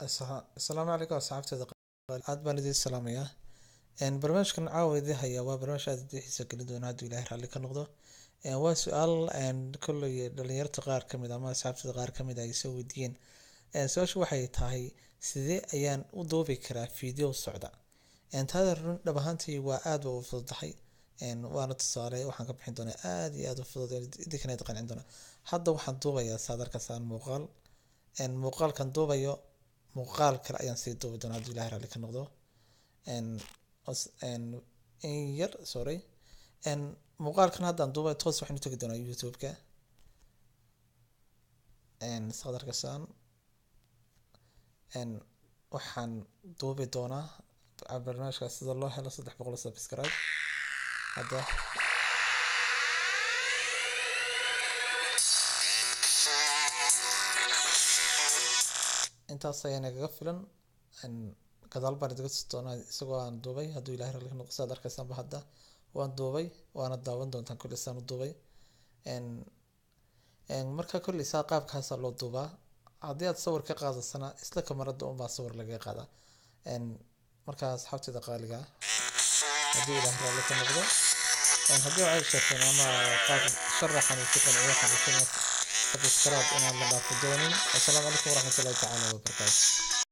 السلام عليكم أصحابتي. aad baan idin salaamayaa barnaamijkan caawa idin haya waa barnaamij aad idin xiiso gelin doona hadduu ilaahay raalli ka noqdo waa su-aal kolley dhalinyarta qaar ka mid ama asxaabtada qaar ka mid ay soo weydiiyeen su-aashu waxay tahay sidee ayaan u duubi karaa video socda taada run dhab ahaantii waa aad ba u fududahay waana tusaale waxaan ka bixin doonaa aad iyo aad u fudud idinkana id qancin doona hadda waxaan duubayaa saadarkasaan muuqaalkan duubayo muuqaal kale ayaan sii duubi doonaa hadduu ilaahay raalli ka noqdo in yar sorry muuqaalkan haddaan duubay toos waxaynu tegi doonaa youtube-ka sadarkasaan waxaan duubi doonaa barnaamijkaas sida loo helo 300 subscribe hadda intaas ayaa nagaga filan gadaal baan idiga tusi doonaa isagoo aan duubay hadduu ilaahay raalli ka noqdo saad arkaysaanba hadda waan duubay waana daawan doontaan kulli saan u duubay marka kulli saa qaabkaasaa loo duubaa haddii aad sawir ka qaadasana isla kamarada unbaa sawir laga qaadaa markaa asxaabteeda qaaliga hadduu ilaahay raalli ka noqdo haddii ay sheegteen ama qaab sharaxan uu ku qanciyo waxaan subscribe inaan la dhaafo doonin. Assalaamu calaykum waraxmatullaahi tacaala wabarakaatuh.